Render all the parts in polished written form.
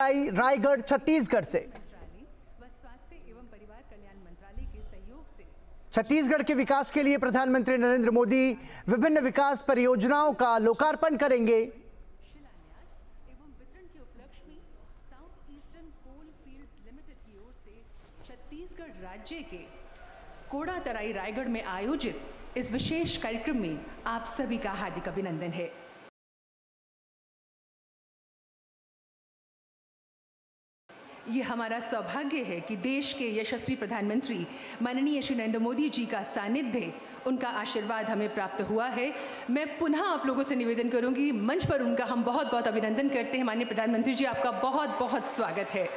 रायगढ़ छत्तीसगढ़ से। स्वास्थ्य एवं परिवार कल्याण मंत्रालय के सहयोग से छत्तीसगढ़ के विकास के लिए प्रधानमंत्री नरेंद्र मोदी विभिन्न विकास परियोजनाओं का लोकार्पण करेंगे। शिलान्यास एवं वितरण के उपलक्ष्य में south eastern coal fields limited की ओर से छत्तीसगढ़ राज्य के कोड़ातराई रायगढ़ में आयोजित इस विशेष कार्यक्रम में आप सभी का हार्दिक अभिनंदन है। ये हमारा सौभाग्य है कि देश के यशस्वी प्रधानमंत्री माननीय श्री नरेंद्र मोदी जी का सानिध्य, उनका आशीर्वाद हमें प्राप्त हुआ है। मैं पुनः आप लोगों से निवेदन करूंगी, मंच पर उनका हम बहुत बहुत अभिनंदन करते हैं। माननीय प्रधानमंत्री जी, आपका बहुत बहुत स्वागत है।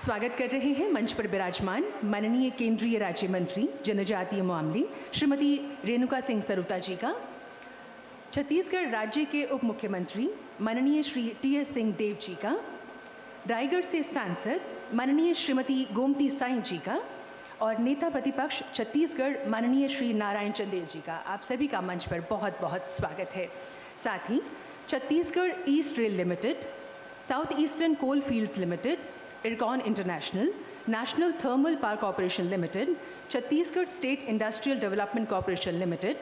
स्वागत कर रहे हैं मंच पर विराजमान माननीय केंद्रीय राज्य मंत्री जनजातीय मामले श्रीमती रेणुका सिंह सरुता जी का, छत्तीसगढ़ राज्य के उप मुख्यमंत्री माननीय श्री टी.एस. सिंहदेव जी का, रायगढ़ से सांसद माननीय श्रीमती गोमती साई जी का और नेता प्रतिपक्ष छत्तीसगढ़ माननीय श्री नारायण चंदेल जी का, आप सभी का मंच पर बहुत बहुत स्वागत है। साथ ही Chhattisgarh east rail limited, south eastern coal fields limited, Ircon international, national thermal power corporation limited, Chhattisgarh state industrial development corporation limited,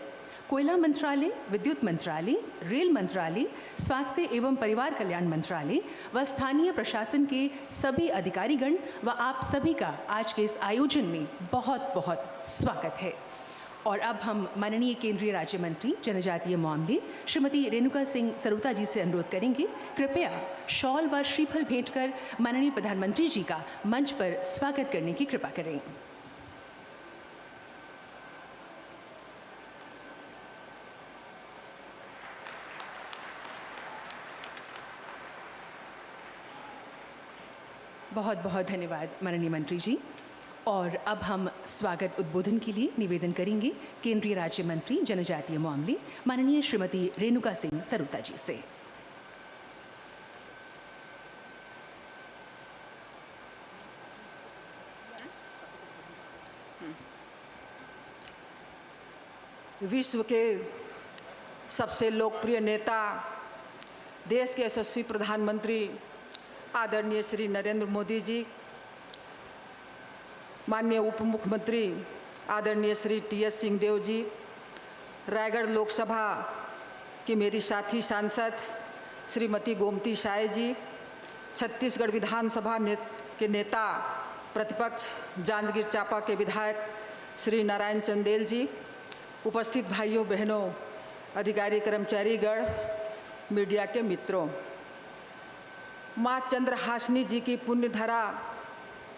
कोयला मंत्रालय, विद्युत मंत्रालय, रेल मंत्रालय, स्वास्थ्य एवं परिवार कल्याण मंत्रालय व स्थानीय प्रशासन के सभी अधिकारीगण व आप सभी का आज के इस आयोजन में बहुत बहुत स्वागत है। और अब हम माननीय केंद्रीय राज्य मंत्री जनजातीय मामले श्रीमती रेणुका सिंह सरुता जी से अनुरोध करेंगे, कृपया शॉल व श्रीफल भेंट कर माननीय प्रधानमंत्री जी का मंच पर स्वागत करने की कृपा करें। बहुत बहुत धन्यवाद माननीय मंत्री जी। और अब हम स्वागत उद्बोधन के लिए निवेदन करेंगे केंद्रीय राज्य मंत्री जनजातीय मामले माननीय श्रीमती रेणुका सिंह सरुता जी से। विश्व के सबसे लोकप्रिय नेता, देश के यशस्वी प्रधानमंत्री आदरणीय श्री नरेंद्र मोदी जी, माननीय उप मुख्यमंत्री आदरणीय श्री टी.एस. सिंहदेव जी, रायगढ़ लोकसभा की मेरी साथी सांसद श्रीमती गोमती साई जी, छत्तीसगढ़ विधानसभा के नेता प्रतिपक्ष जांजगीर चांपा के विधायक श्री नारायण चंदेल जी, उपस्थित भाइयों बहनों, अधिकारी कर्मचारीगण, मीडिया के मित्रों, माँ चंद्रहासिनी जी की पुण्यधरा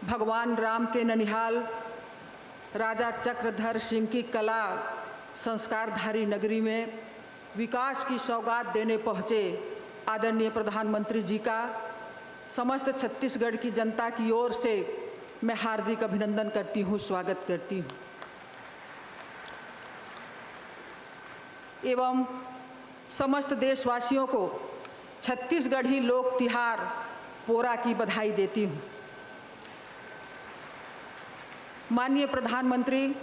भगवान राम के ननिहाल राजा चक्रधर सिंह की कला संस्कारधारी नगरी में विकास की सौगात देने पहुँचे आदरणीय प्रधानमंत्री जी का समस्त छत्तीसगढ़ की जनता की ओर से मैं हार्दिक अभिनंदन करती हूँ, स्वागत करती हूँ एवं समस्त देशवासियों को छत्तीसगढ़ी लोक तिहार पोरा की बधाई देती हूँ। माननीय प्रधानमंत्री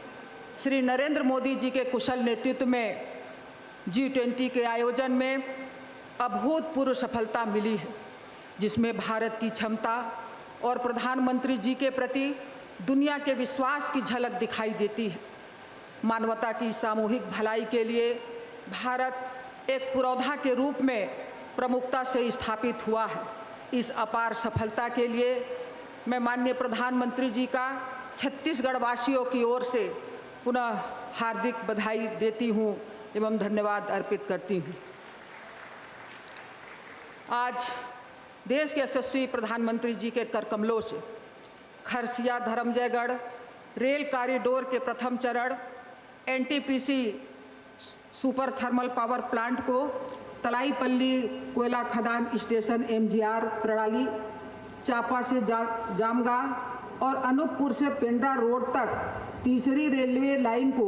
श्री नरेंद्र मोदी जी के कुशल नेतृत्व में G20 के आयोजन में अभूतपूर्व सफलता मिली है, जिसमें भारत की क्षमता और प्रधानमंत्री जी के प्रति दुनिया के विश्वास की झलक दिखाई देती है। मानवता की सामूहिक भलाई के लिए भारत एक पुरोधा के रूप में प्रमुखता से स्थापित हुआ है। इस अपार सफलता के लिए मैं माननीय प्रधानमंत्री जी का छत्तीसगढ़ वासियों की ओर से पुनः हार्दिक बधाई देती हूँ एवं धन्यवाद अर्पित करती हूँ। आज देश के यशस्वी प्रधानमंत्री जी के कर कमलों से खरसिया धर्मजयगढ़ रेल कॉरिडोर के प्रथम चरण NTPC super thermal power plant को तलाईपल्ली कोयला खदान स्टेशन MGR प्रणाली, चांपा से जामगा और अनूपपुर से पेंड्रा रोड तक तीसरी रेलवे लाइन को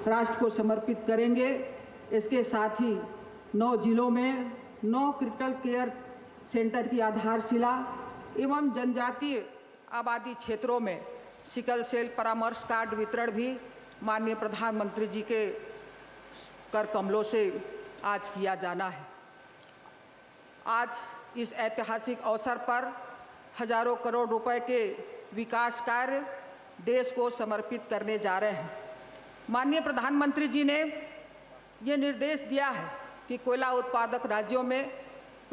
राष्ट्र को समर्पित करेंगे। इसके साथ ही 9 जिलों में 9 क्रिटिकल केयर सेंटर की आधारशिला एवं जनजातीय आबादी क्षेत्रों में सिकल सेल परामर्श कार्ड वितरण भी माननीय प्रधानमंत्री जी के कर कमलों से आज किया जाना है। आज इस ऐतिहासिक अवसर पर हजारों करोड़ रुपए के विकास कार्य देश को समर्पित करने जा रहे हैं। माननीय प्रधानमंत्री जी ने ये निर्देश दिया है कि कोयला उत्पादक राज्यों में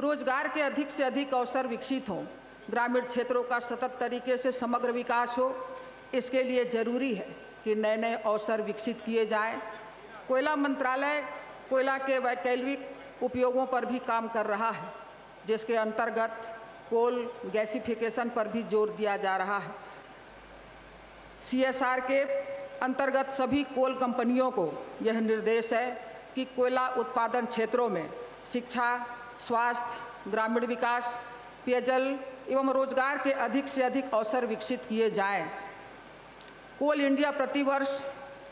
रोजगार के अधिक से अधिक अवसर विकसित हों, ग्रामीण क्षेत्रों का सतत तरीके से समग्र विकास हो। इसके लिए जरूरी है कि नए नए अवसर विकसित किए जाएं। कोयला मंत्रालय कोयला के वैकल्पिक उपयोगों पर भी काम कर रहा है, जिसके अंतर्गत कोल गैसिफिकेशन पर भी जोर दिया जा रहा है। CSR के अंतर्गत सभी कोल कंपनियों को यह निर्देश है कि कोयला उत्पादन क्षेत्रों में शिक्षा, स्वास्थ्य, ग्रामीण विकास, पेयजल एवं रोजगार के अधिक से अधिक अवसर विकसित किए जाएं। कोल इंडिया प्रतिवर्ष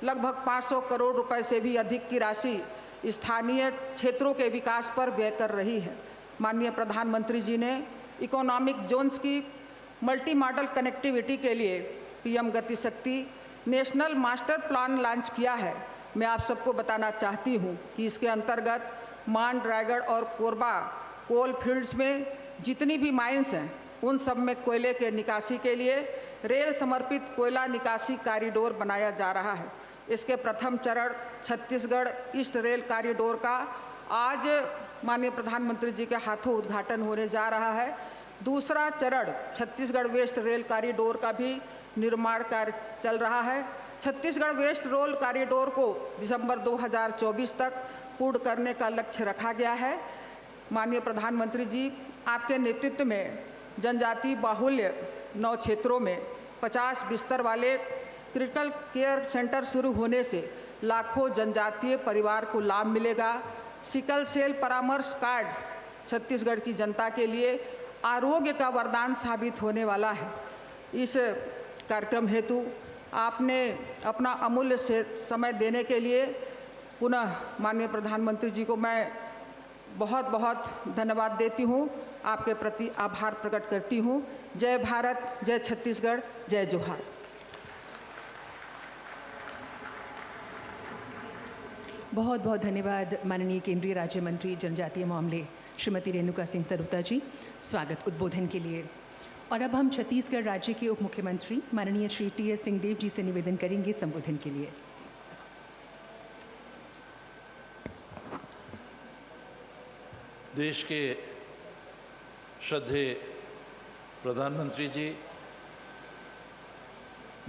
लगभग 500 करोड़ रुपए से भी अधिक की राशि स्थानीय क्षेत्रों के विकास पर व्यय कर रही है। माननीय प्रधानमंत्री जी ने इकोनॉमिक जोन्स की मल्टी मॉडल कनेक्टिविटी के लिए PM गति शक्ति नेशनल मास्टर प्लान लॉन्च किया है। मैं आप सबको बताना चाहती हूँ कि इसके अंतर्गत मांड, रायगढ़ और कोरबा कोल फील्ड्स में जितनी भी माइंस हैं उन सब में कोयले के निकासी के लिए रेल समर्पित कोयला निकासी कॉरिडोर बनाया जा रहा है। इसके प्रथम चरण छत्तीसगढ़ ईस्ट रेल कॉरिडोर का आज माननीय प्रधानमंत्री जी के हाथों उद्घाटन होने जा रहा है। दूसरा चरण छत्तीसगढ़ वेस्ट रेल कॉरिडोर का भी निर्माण कार्य चल रहा है। छत्तीसगढ़ वेस्ट रेल कॉरिडोर को दिसंबर 2024 तक पूर्ण करने का लक्ष्य रखा गया है। माननीय प्रधानमंत्री जी, आपके नेतृत्व में जनजातीय बाहुल्य 9 क्षेत्रों में 50 बिस्तर वाले क्रिटिकल केयर सेंटर शुरू होने से लाखों जनजातीय परिवार को लाभ मिलेगा। सिकल सेल परामर्श कार्ड छत्तीसगढ़ की जनता के लिए आरोग्य का वरदान साबित होने वाला है। इस कार्यक्रम हेतु आपने अपना अमूल्य समय देने के लिए पुनः माननीय प्रधानमंत्री जी को मैं बहुत बहुत धन्यवाद देती हूँ। आपके प्रति आभार प्रकट करती हूँ। जय भारत, जय छत्तीसगढ़, जय जोहार। बहुत बहुत धन्यवाद माननीय केंद्रीय राज्य मंत्री जनजातीय मामले श्रीमती रेणुका सिंह सरुता जी, स्वागत उद्बोधन के लिए। और अब हम छत्तीसगढ़ राज्य के उप मुख्यमंत्री माननीय श्री TS सिंहदेव जी से निवेदन करेंगे संबोधन के लिए। देश के श्रद्धेय प्रधानमंत्री जी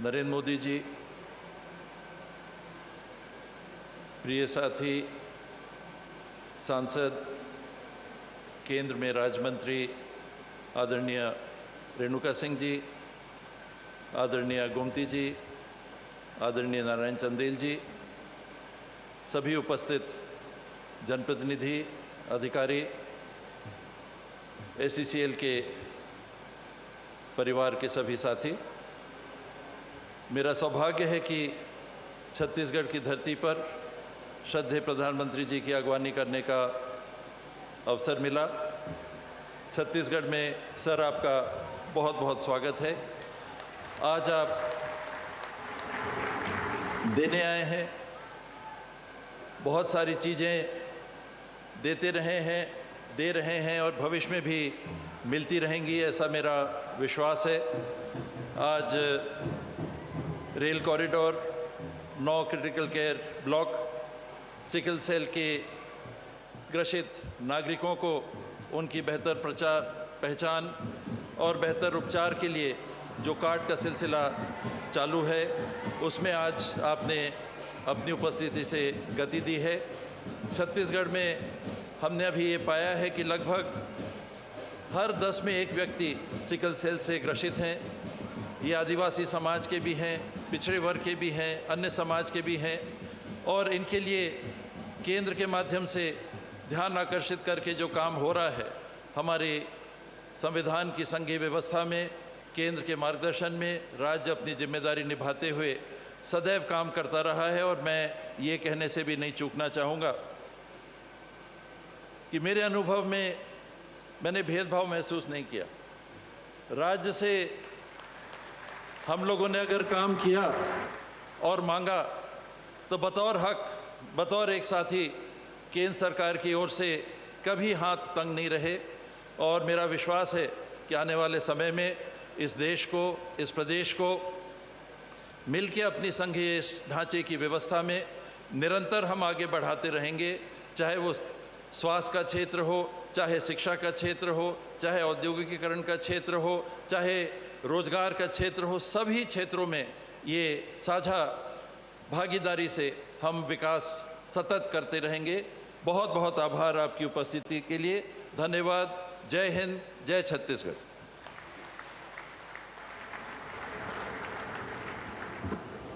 नरेंद्र मोदी जी, प्रिय साथी सांसद, केंद्र में राज्य मंत्री आदरणीय रेणुका सिंह जी, आदरणीय गोमती जी, आदरणीय नारायण चंदेल जी, सभी उपस्थित जनप्रतिनिधि, अधिकारी, ACCL के परिवार के सभी साथी, मेरा सौभाग्य है कि छत्तीसगढ़ की धरती पर श्रद्धेय प्रधानमंत्री जी की अगवानी करने का अवसर मिला। छत्तीसगढ़ में सर आपका बहुत बहुत स्वागत है। आज आप देने आए हैं, बहुत सारी चीज़ें देते रहे हैं, दे रहे हैं और भविष्य में भी मिलती रहेंगी, ऐसा मेरा विश्वास है। आज rail corridor, 9 critical care block, sickle cell के ग्रसित नागरिकों को उनकी बेहतर पहचान और बेहतर उपचार के लिए जो कार्ड का सिलसिला चालू है, उसमें आज आपने अपनी उपस्थिति से गति दी है। छत्तीसगढ़ में हमने अभी ये पाया है कि लगभग हर 10 में 1 व्यक्ति सिकल सेल से ग्रसित हैं। ये आदिवासी समाज के भी हैं, पिछड़े वर्ग के भी हैं, अन्य समाज के भी हैं और इनके लिए केंद्र के माध्यम से ध्यान आकर्षित करके जो काम हो रहा है, हमारे संविधान की संघीय व्यवस्था में, केंद्र के मार्गदर्शन में राज्य अपनी जिम्मेदारी निभाते हुए सदैव काम करता रहा है। और मैं ये कहने से भी नहीं चूकना चाहूँगा कि मेरे अनुभव में मैंने भेदभाव महसूस नहीं किया। राज्य से हम लोगों ने अगर काम किया और मांगा तो बतौर हक, बतौर एक साथी केंद्र सरकार की ओर से कभी हाथ तंग नहीं रहे और मेरा विश्वास है कि आने वाले समय में इस देश को, इस प्रदेश को मिलकर अपनी संघीय ढांचे की व्यवस्था में निरंतर हम आगे बढ़ाते रहेंगे, चाहे वो स्वास्थ्य का क्षेत्र हो, चाहे शिक्षा का क्षेत्र हो, चाहे औद्योगिकीकरण का क्षेत्र हो, चाहे रोजगार का क्षेत्र हो। सभी क्षेत्रों में ये साझा भागीदारी से हम विकास सतत करते रहेंगे। बहुत बहुत आभार आपकी उपस्थिति के लिए। धन्यवाद। जय हिंद, जय छत्तीसगढ़।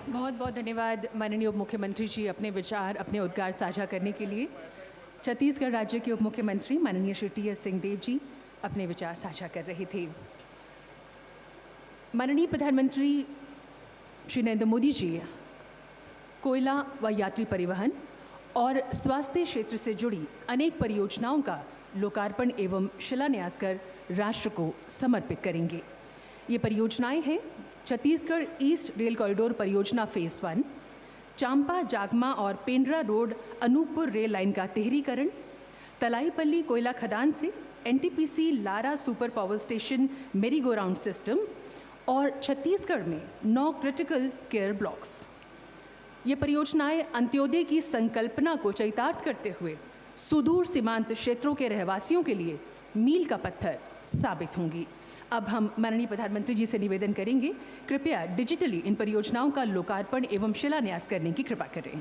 बहुत बहुत धन्यवाद माननीय उप मुख्यमंत्री जी, अपने विचार, अपने उद्गार साझा करने के लिए। छत्तीसगढ़ राज्य के उप मुख्यमंत्री माननीय श्री टी.एस. सिंहदेव जी अपने विचार साझा कर रहे थे। माननीय प्रधानमंत्री श्री नरेंद्र मोदी जी कोयला व यात्री परिवहन और स्वास्थ्य क्षेत्र से जुड़ी अनेक परियोजनाओं का लोकार्पण एवं शिलान्यास कर राष्ट्र को समर्पित करेंगे। ये परियोजनाएं हैं छत्तीसगढ़ ईस्ट रेल कॉरिडोर परियोजना फेज़ 1, चांपा जागमा और Pendra road Anuppur rail line का तिहरीकरण, तलाईपल्ली कोयला खदान से NTPC Lara super power station मेरी गो राउंड सिस्टम और छत्तीसगढ़ में 9 क्रिटिकल केयर ब्लॉक्स। ये परियोजनाएं अंत्योदय की संकल्पना को चरितार्थ करते हुए सुदूर सीमांत क्षेत्रों के रहवासियों के लिए मील का पत्थर साबित होंगी। अब हम माननीय प्रधानमंत्री जी से निवेदन करेंगे, कृपया डिजिटली इन परियोजनाओं का लोकार्पण एवं शिलान्यास करने की कृपा करें।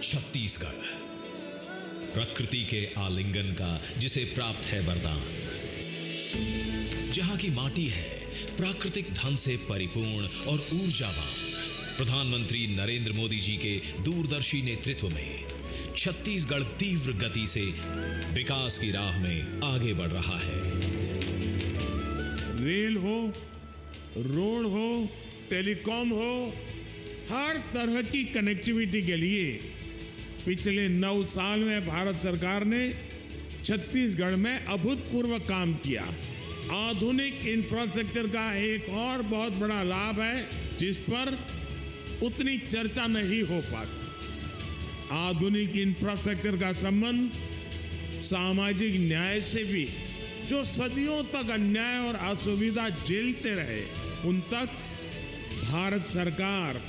छत्तीसगढ़ प्रकृति के आलिंगन का जिसे प्राप्त है वरदान, जहां की माटी है प्राकृतिक धन से परिपूर्ण और ऊर्जावान। प्रधानमंत्री नरेंद्र मोदी जी के दूरदर्शी नेतृत्व में छत्तीसगढ़ तीव्र गति से विकास की राह में आगे बढ़ रहा है। रेल हो, रोड हो, टेलीकॉम हो, हर तरह की कनेक्टिविटी के लिए पिछले 9 साल में भारत सरकार ने छत्तीसगढ़ में अभूतपूर्व काम किया। आधुनिक इंफ्रास्ट्रक्चर का एक और बहुत बड़ा लाभ है जिस पर उतनी चर्चा नहीं हो पाती। आधुनिक इंफ्रास्ट्रक्चर का संबंध सामाजिक न्याय से भी, जो सदियों तक अन्याय और असुविधा झेलते रहे उन तक भारत सरकार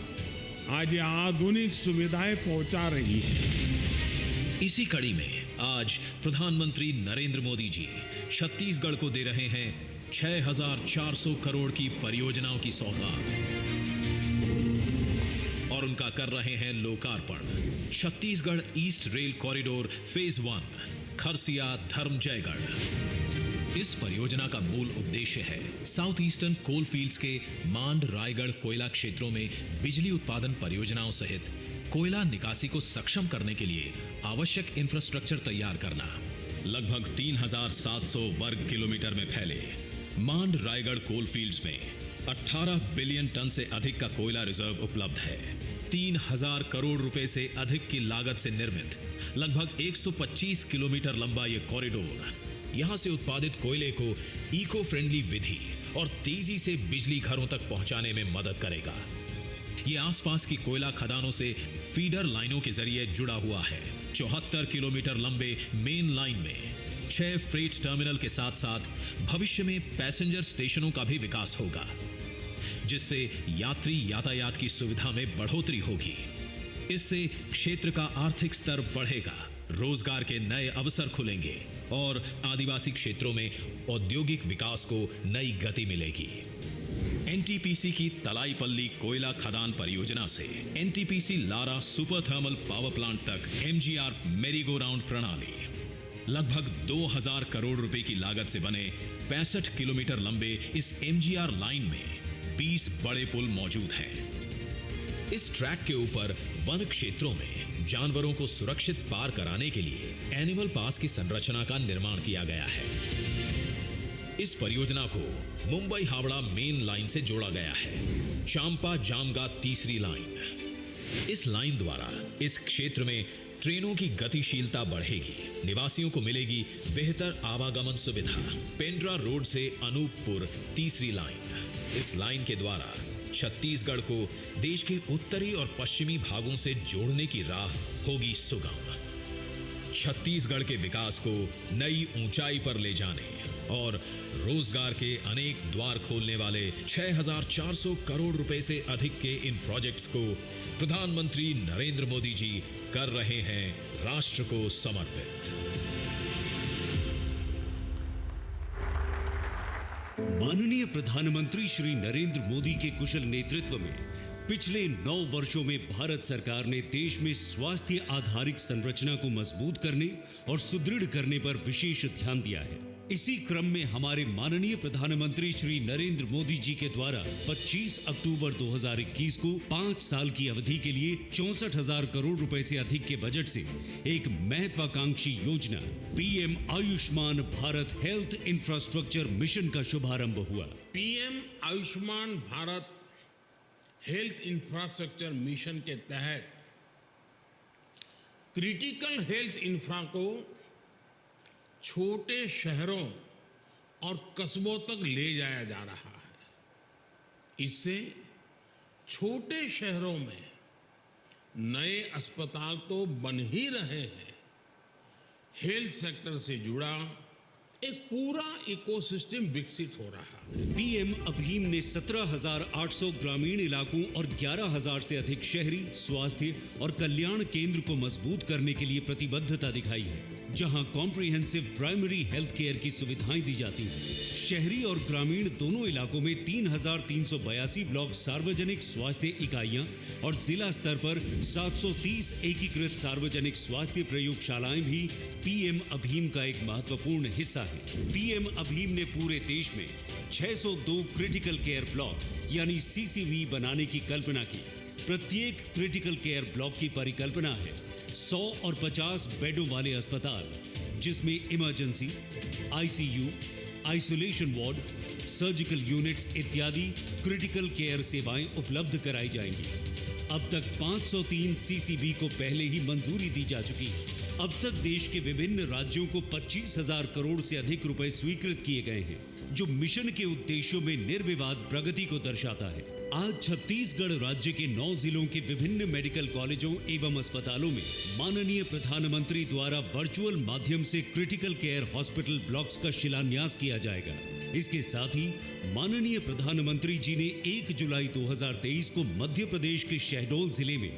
आज आधुनिक सुविधाएं पहुंचा रही है। इसी कड़ी में आज प्रधानमंत्री नरेंद्र मोदी जी छत्तीसगढ़ को दे रहे हैं 6,400 करोड़ की परियोजनाओं की सौगात और उनका कर रहे हैं लोकार्पण। Chhattisgarh east rail corridor phase 1 Kharsia Dharamjaigarh. इस परियोजना का मूल उद्देश्य है साउथ ईस्टर्न कोल फील्ड्स के मांड रायगढ़ कोयला क्षेत्रों में बिजली उत्पादन परियोजनाओं सहित कोयला निकासी को सक्षम करने के लिए आवश्यक इंफ्रास्ट्रक्चर तैयार करना। लगभग 3,700 वर्ग किलोमीटर में फैले मांड रायगढ़ कोल फील्ड्स में 18 बिलियन टन से अधिक का कोयला रिजर्व उपलब्ध है। 3000 करोड़ रुपए से अधिक की लागत से निर्मित लगभग 125 किलोमीटर लंबा यह कॉरिडोर यहां से उत्पादित कोयले को इको फ्रेंडली विधि और तेजी से बिजली घरों तक पहुंचाने में मदद करेगा। यह आसपास की कोयला खदानों से फीडर लाइनों के जरिए जुड़ा हुआ है। 74 किलोमीटर लंबे मेन लाइन में 6 फ्रेट टर्मिनल के साथ साथ भविष्य में पैसेंजर स्टेशनों का भी विकास होगा, जिससे यात्री यातायात की सुविधा में बढ़ोतरी होगी। इससे क्षेत्र का आर्थिक स्तर बढ़ेगा, रोजगार के नए अवसर खुलेंगे और आदिवासी क्षेत्रों में औद्योगिक विकास को नई गति मिलेगी। एनटीपीसी की तलाईपल्ली कोयला खदान परियोजना से NTPC Lara super thermal power plant तक एमजीआर मेरीगो राउंड प्रणाली, लगभग 2000 करोड़ रुपए की लागत से बने 65 किलोमीटर लंबे इस एमजीआर लाइन में 20 बड़े पुल मौजूद हैं। इस ट्रैक के ऊपर वन क्षेत्रों में जानवरों को सुरक्षित पार कराने के लिए एनिमल पास की संरचना का निर्माण किया गया है। इस परियोजना को मुंबई हावड़ा मेन लाइन से जोड़ा गया है। चांपा जामगा तीसरी लाइन। इस लाइन द्वारा इस क्षेत्र में ट्रेनों की गतिशीलता बढ़ेगी, निवासियों को मिलेगी बेहतर आवागमन सुविधा। पेंड्रा रोड से अनूपपुर तीसरी लाइन। इस लाइन के द्वारा छत्तीसगढ़ को देश के उत्तरी और पश्चिमी भागों से जोड़ने की राह होगी सुगम। छत्तीसगढ़ के विकास को नई ऊंचाई पर ले जाने और रोजगार के अनेक द्वार खोलने वाले 6400 करोड़ रुपए से अधिक के इन प्रोजेक्ट्स को प्रधानमंत्री नरेंद्र मोदी जी कर रहे हैं राष्ट्र को समर्पित। माननीय प्रधानमंत्री श्री नरेंद्र मोदी के कुशल नेतृत्व में पिछले 9 वर्षों में भारत सरकार ने देश में स्वास्थ्य आधारित संरचना को मजबूत करने और सुदृढ़ करने पर विशेष ध्यान दिया है। इसी क्रम में हमारे माननीय प्रधानमंत्री श्री नरेंद्र मोदी जी के द्वारा 25 अक्टूबर 2021 को 5 साल की अवधि के लिए 64,000 करोड़ रुपए से अधिक के बजट से एक महत्वाकांक्षी योजना PM Ayushman Bharat health infrastructure mission का शुभारंभ हुआ। PM Ayushman Bharat health infrastructure mission के तहत क्रिटिकल हेल्थ इंफ्रा को छोटे शहरों और कस्बों तक ले जाया जा रहा है। इससे छोटे शहरों में नए अस्पताल तो बन ही रहे हैं, हेल्थ सेक्टर से जुड़ा एक पूरा इकोसिस्टम विकसित हो रहा है। पीएम अभीम ने 17,800 ग्रामीण इलाकों और 11,000 से अधिक शहरी स्वास्थ्य और कल्याण केंद्र को मजबूत करने के लिए प्रतिबद्धता दिखाई है, जहां कॉम्प्रिहेंसिव प्राइमरी हेल्थ केयर की सुविधाएं दी जाती हैं। शहरी और ग्रामीण दोनों इलाकों में 3,382 ब्लॉक सार्वजनिक स्वास्थ्य इकाइयां और जिला स्तर पर 730 एकीकृत सार्वजनिक स्वास्थ्य प्रयोगशालाएं भी पीएम अभीम का एक महत्वपूर्ण हिस्सा है। पीएम अभीम ने पूरे देश में 602 क्रिटिकल केयर ब्लॉक यानी सीसीवी बनाने की कल्पना की। प्रत्येक क्रिटिकल केयर ब्लॉक की परिकल्पना है 100 और 50 बेडों वाले अस्पताल, जिसमें emergency, ICU, isolation ward, surgical units इत्यादि क्रिटिकल केयर सेवाएं उपलब्ध कराई जाएंगी। अब तक 503 सीसीबी को पहले ही मंजूरी दी जा चुकी है। अब तक देश के विभिन्न राज्यों को 25,000 करोड़ से अधिक रुपए स्वीकृत किए गए हैं, जो मिशन के उद्देश्यों में निर्विवाद प्रगति को दर्शाता है। आज छत्तीसगढ़ राज्य के 9 जिलों के विभिन्न मेडिकल कॉलेजों एवं अस्पतालों में माननीय प्रधानमंत्री द्वारा वर्चुअल माध्यम से क्रिटिकल केयर हॉस्पिटल ब्लॉक्स का शिलान्यास किया जाएगा। इसके साथ ही माननीय प्रधानमंत्री जी ने 1 जुलाई 2023 को मध्य प्रदेश के शहडोल जिले में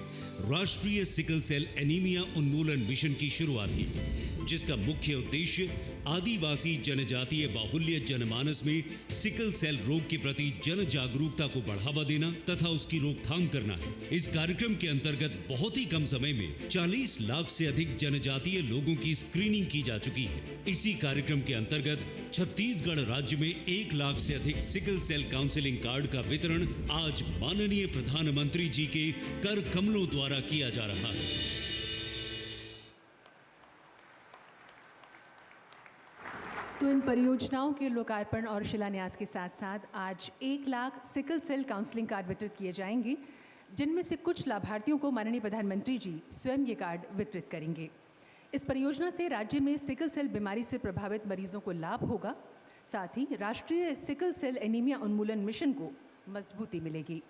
राष्ट्रीय सिकल सेल एनीमिया उन्मूलन मिशन की शुरुआत की, जिसका मुख्य उद्देश्य आदिवासी जनजातीय बाहुल्य जनमानस में सिकल सेल रोग के प्रति जन जागरूकता को बढ़ावा देना तथा उसकी रोकथाम करना है। इस कार्यक्रम के अंतर्गत बहुत ही कम समय में 40 लाख से अधिक जनजातीय लोगों की स्क्रीनिंग की जा चुकी है। इसी कार्यक्रम के अंतर्गत छत्तीसगढ़ राज्य में 1 लाख से अधिक सिकल सेल काउंसलिंग कार्ड का वितरण आज माननीय प्रधानमंत्री जी के कर कमलों द्वारा किया जा रहा है। तो इन परियोजनाओं के लोकार्पण और शिलान्यास के साथ साथ आज 1 lakh sickle cell counselling card वितरित किए जाएंगे। जिनमें से कुछ लाभार्थियों को माननीय प्रधानमंत्री जी स्वयं ये कार्ड वितरित करेंगे। इस परियोजना से राज्य में सिकल सेल बीमारी से प्रभावित मरीजों को लाभ होगा, साथ ही राष्ट्रीय सिकल सेल एनीमिया उन्मूलन मिशन को मजबूती मिलेगी।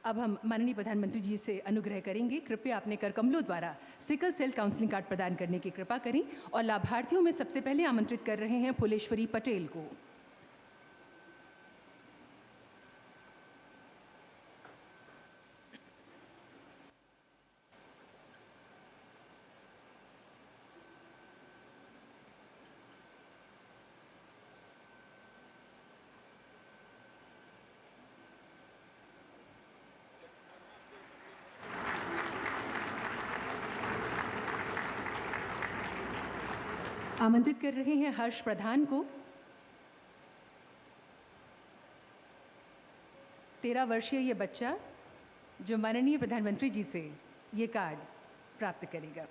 अब हम माननीय प्रधानमंत्री जी से अनुग्रह करेंगे, कृपया अपने कर कमलों द्वारा सिकल सेल काउंसलिंग कार्ड प्रदान करने की कृपा करें और लाभार्थियों में सबसे पहले आमंत्रित कर रहे हैं फुलेश्वरी पटेल को। आमंत्रित कर रहे हैं हर्ष प्रधान को। 13 वर्षीय ये बच्चा जो माननीय प्रधानमंत्री जी से ये कार्ड प्राप्त करेगा।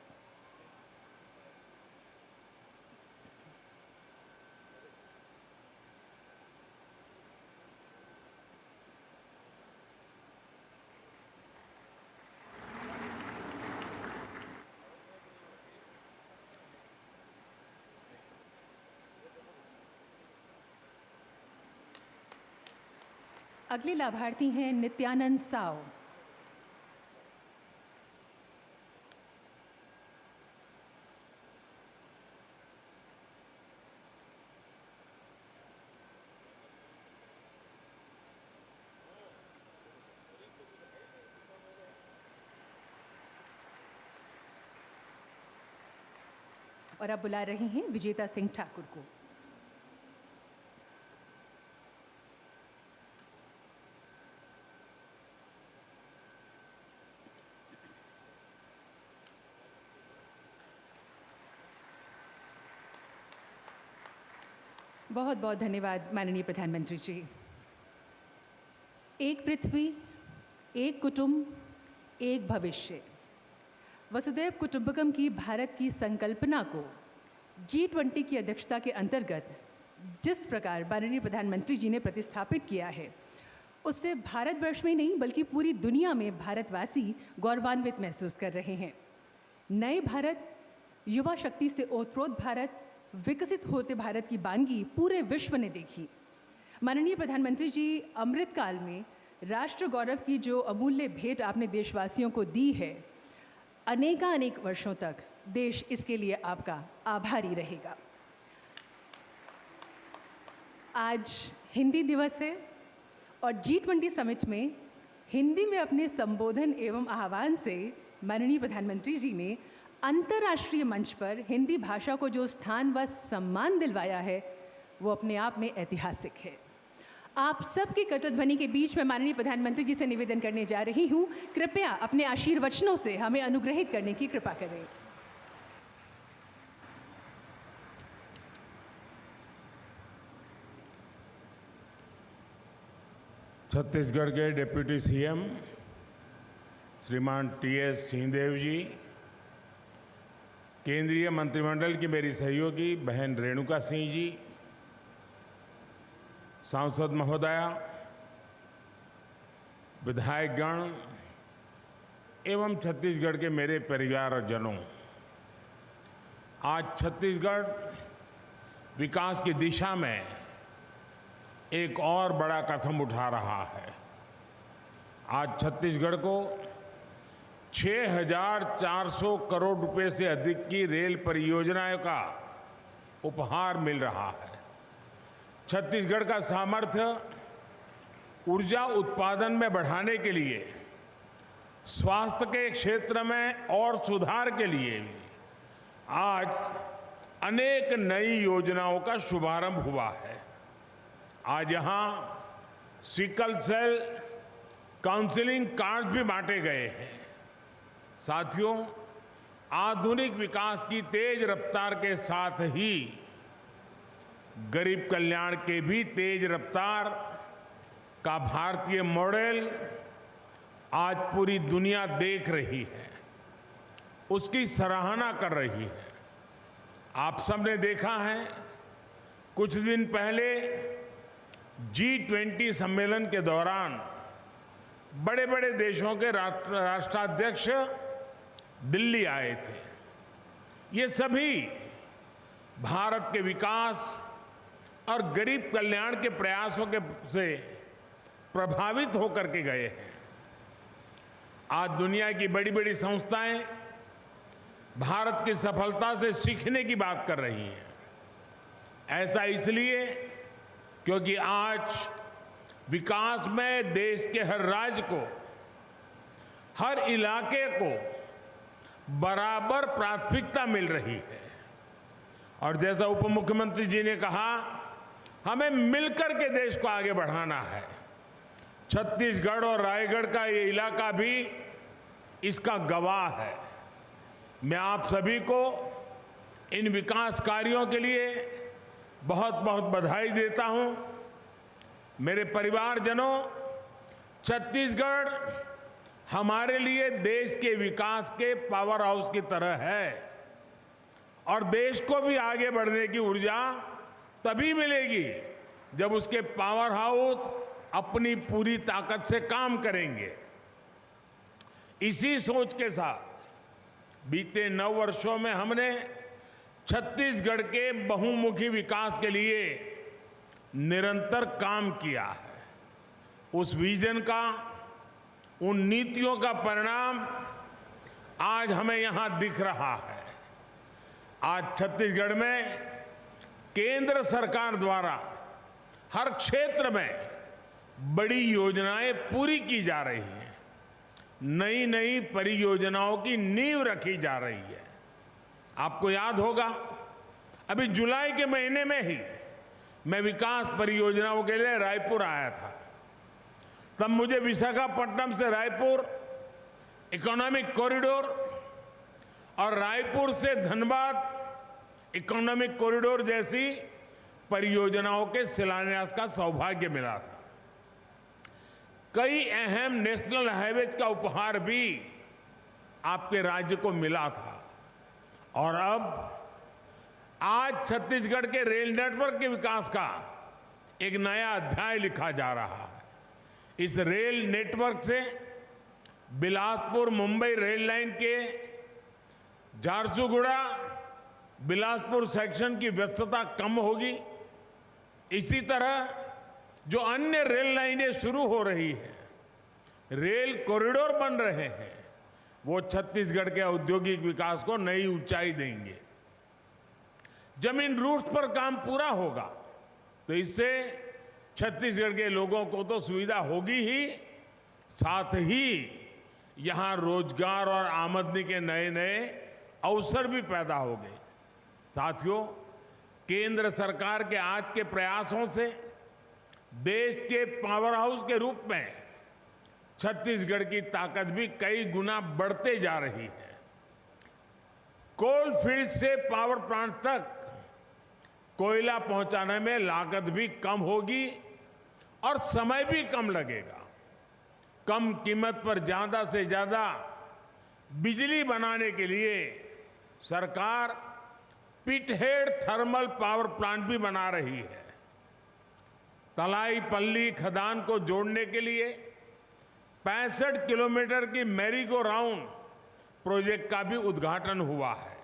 अगले लाभार्थी हैं नित्यानंद साव। और अब बुला रहे हैं विजेता सिंह ठाकुर को। बहुत बहुत धन्यवाद माननीय प्रधानमंत्री जी। एक पृथ्वी, एक कुटुंब, एक भविष्य, वसुदैव कुटुंबकम की भारत की संकल्पना को G20 की अध्यक्षता के अंतर्गत जिस प्रकार माननीय प्रधानमंत्री जी ने प्रतिस्थापित किया है, उससे भारतवर्ष में नहीं बल्कि पूरी दुनिया में भारतवासी गौरवान्वित महसूस कर रहे हैं। नए भारत, युवा शक्ति से ओतप्रोत भारत, विकसित होते भारत की बानगी पूरे विश्व ने देखी। माननीय प्रधानमंत्री जी, अमृतकाल में राष्ट्र गौरव की जो अमूल्य भेंट आपने देशवासियों को दी है, अनेक वर्षों तक देश इसके लिए आपका आभारी रहेगा। आज हिंदी दिवस है और G20 समिट में हिंदी में अपने संबोधन एवं आह्वान से माननीय प्रधानमंत्री जी ने अंतर्राष्ट्रीय मंच पर हिंदी भाषा को जो स्थान व सम्मान दिलवाया है, वो अपने आप में ऐतिहासिक है। आप सबकी कर्तव्यध्वनि के बीच में माननीय प्रधानमंत्री जी से निवेदन करने जा रही हूँ, कृपया अपने आशीर्वचनों से हमें अनुग्रहित करने की कृपा करें। छत्तीसगढ़ के डिप्टी सीएम श्रीमान TS सिंहदेव जी, केंद्रीय मंत्रिमंडल की मेरी सहयोगी बहन रेणुका सिंह जी, सांसद महोदया, विधायकगण एवं छत्तीसगढ़ के मेरे परिवारजनों, आज छत्तीसगढ़ विकास की दिशा में एक और बड़ा कदम उठा रहा है। आज छत्तीसगढ़ को 6,400 करोड़ रुपए से अधिक की रेल परियोजनाओं का उपहार मिल रहा है। छत्तीसगढ़ का सामर्थ्य ऊर्जा उत्पादन में बढ़ाने के लिए, स्वास्थ्य के क्षेत्र में और सुधार के लिए आज अनेक नई योजनाओं का शुभारंभ हुआ है। आज यहां सिकल सेल काउंसलिंग कार्ड भी बांटे गए हैं। साथियों, आधुनिक विकास की तेज रफ्तार के साथ ही गरीब कल्याण के भी तेज रफ्तार का भारतीय मॉडल आज पूरी दुनिया देख रही है, उसकी सराहना कर रही है। आप सबने देखा है, कुछ दिन पहले G20 सम्मेलन के दौरान बड़े बड़े देशों के राष्ट्राध्यक्ष दिल्ली आए थे। ये सभी भारत के विकास और गरीब कल्याण के प्रयासों से प्रभावित होकर के गए हैं। आज दुनिया की बड़ी बड़ी संस्थाएं भारत की सफलता से सीखने की बात कर रही हैं। ऐसा इसलिए क्योंकि आज विकास में देश के हर राज्य को, हर इलाके को बराबर प्राथमिकता मिल रही है। और जैसा उप मुख्यमंत्री जी ने कहा, हमें मिलकर के देश को आगे बढ़ाना है। छत्तीसगढ़ और रायगढ़ का ये इलाका भी इसका गवाह है। मैं आप सभी को इन विकास कार्यों के लिए बहुत बहुत बधाई देता हूं। मेरे परिवारजनों, छत्तीसगढ़ हमारे लिए देश के विकास के पावर हाउस की तरह है और देश को भी आगे बढ़ने की ऊर्जा तभी मिलेगी जब उसके पावर हाउस अपनी पूरी ताकत से काम करेंगे। इसी सोच के साथ बीते 9 वर्षों में हमने छत्तीसगढ़ के बहुमुखी विकास के लिए निरंतर काम किया है। उस विजन का, उन नीतियों का परिणाम आज हमें यहां दिख रहा है। आज छत्तीसगढ़ में केंद्र सरकार द्वारा हर क्षेत्र में बड़ी योजनाएं पूरी की जा रही हैं। नई नई परियोजनाओं की नींव रखी जा रही है। आपको याद होगा, अभी जुलाई के महीने में ही मैं विकास परियोजनाओं के लिए रायपुर आया था। तब मुझे विशाखापट्टनम से रायपुर इकोनॉमिक कॉरिडोर और रायपुर से धनबाद इकोनॉमिक कॉरिडोर जैसी परियोजनाओं के शिलान्यास का सौभाग्य मिला था। कई अहम नेशनल हाईवेज का उपहार भी आपके राज्य को मिला था। और अब आज छत्तीसगढ़ के रेल नेटवर्क के विकास का एक नया अध्याय लिखा जा रहा है। इस रेल नेटवर्क से बिलासपुर मुंबई रेल लाइन के झारसुगुड़ा बिलासपुर सेक्शन की व्यस्तता कम होगी। इसी तरह जो अन्य रेल लाइनें शुरू हो रही हैं, रेल कॉरिडोर बन रहे हैं, वो छत्तीसगढ़ के औद्योगिक विकास को नई ऊंचाई देंगे। जब इन रूट्स पर काम पूरा होगा तो इससे छत्तीसगढ़ के लोगों को तो सुविधा होगी ही, साथ ही यहां रोजगार और आमदनी के नए नए अवसर भी पैदा होंगे। साथियों, केंद्र सरकार के आज के प्रयासों से देश के पावर हाउस के रूप में छत्तीसगढ़ की ताकत भी कई गुना बढ़ते जा रही है। कोल फील्ड से पावर प्लांट तक कोयला पहुंचाने में लागत भी कम होगी और समय भी कम लगेगा। कम कीमत पर ज्यादा से ज्यादा बिजली बनाने के लिए सरकार पिटहेड थर्मल पावर प्लांट भी बना रही है। तलाईपल्ली खदान को जोड़ने के लिए 65 किलोमीटर की मैरी गो राउंड प्रोजेक्ट का भी उद्घाटन हुआ है।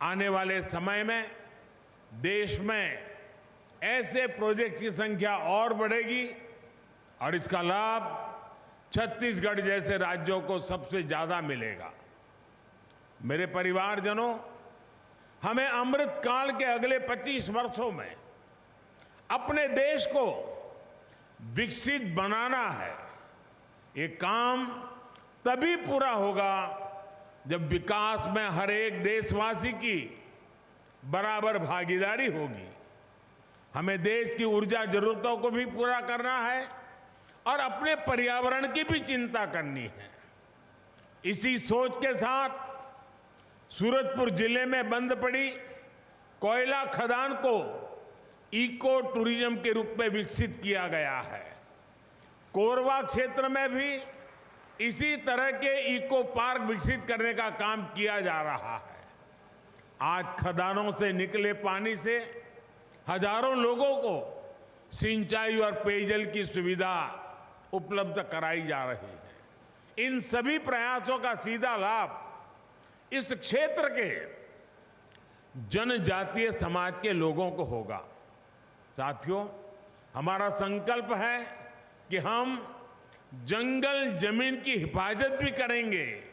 आने वाले समय में देश में ऐसे प्रोजेक्ट की संख्या और बढ़ेगी और इसका लाभ छत्तीसगढ़ जैसे राज्यों को सबसे ज्यादा मिलेगा। मेरे परिवारजनों, हमें अमृत काल के अगले 25 वर्षों में अपने देश को विकसित बनाना है। ये काम तभी पूरा होगा जब विकास में हर एक देशवासी की बराबर भागीदारी होगी। हमें देश की ऊर्जा जरूरतों को भी पूरा करना है और अपने पर्यावरण की भी चिंता करनी है। इसी सोच के साथ सूरजपुर जिले में बंद पड़ी कोयला खदान को इको टूरिज्म के रूप में विकसित किया गया है। कोरबा क्षेत्र में भी इसी तरह के इको पार्क विकसित करने का काम किया जा रहा है। आज खदानों से निकले पानी से हजारों लोगों को सिंचाई और पेयजल की सुविधा उपलब्ध कराई जा रही है। इन सभी प्रयासों का सीधा लाभ इस क्षेत्र के जनजातीय समाज के लोगों को होगा। साथियों, हमारा संकल्प है कि हम जंगल जमीन की हिफाजत भी करेंगे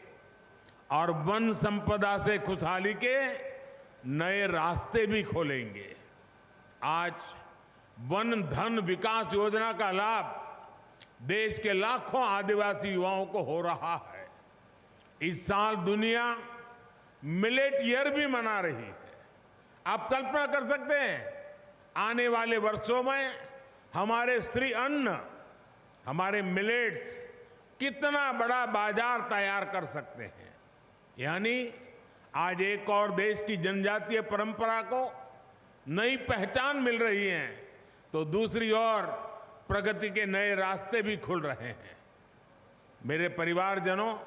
और वन संपदा से खुशहाली के नए रास्ते भी खोलेंगे। आज वन धन विकास योजना का लाभ देश के लाखों आदिवासी युवाओं को हो रहा है। इस साल दुनिया मिलेट ईयर भी मना रही है। आप कल्पना कर सकते हैं, आने वाले वर्षों में हमारे श्री अन्न, हमारे मिलेट्स कितना बड़ा बाजार तैयार कर सकते हैं। यानी आज एक और देश की जनजातीय परंपरा को नई पहचान मिल रही है, तो दूसरी ओर प्रगति के नए रास्ते भी खुल रहे हैं। मेरे परिवारजनों,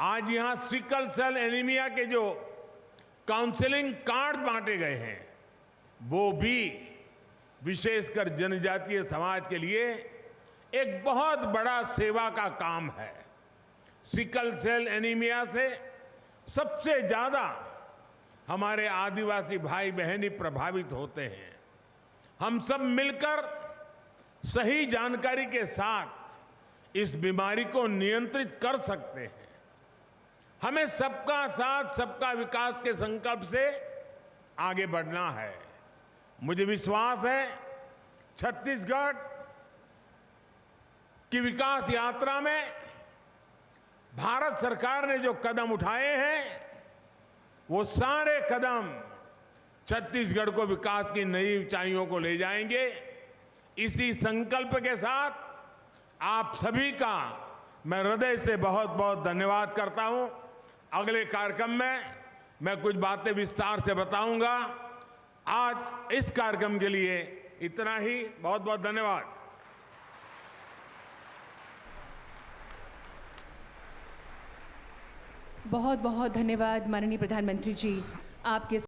आज यहां सिकल सेल एनीमिया के जो काउंसलिंग कार्ड बांटे गए हैं, वो भी विशेषकर जनजातीय समाज के लिए एक बहुत बड़ा सेवा का काम है। सिकल सेल एनीमिया से सबसे ज्यादा हमारे आदिवासी भाई बहन ही प्रभावित होते हैं। हम सब मिलकर सही जानकारी के साथ इस बीमारी को नियंत्रित कर सकते हैं। हमें सबका साथ सबका विकास के संकल्प से आगे बढ़ना है। मुझे विश्वास है, छत्तीसगढ़ की विकास यात्रा में भारत सरकार ने जो कदम उठाए हैं, वो सारे कदम छत्तीसगढ़ को विकास की नई ऊंचाइयों को ले जाएंगे। इसी संकल्प के साथ आप सभी का मैं हृदय से बहुत बहुत धन्यवाद करता हूं। अगले कार्यक्रम में मैं कुछ बातें विस्तार से बताऊंगा। आज इस कार्यक्रम के लिए इतना ही। बहुत बहुत धन्यवाद। बहुत बहुत धन्यवाद माननीय प्रधानमंत्री जी। आपके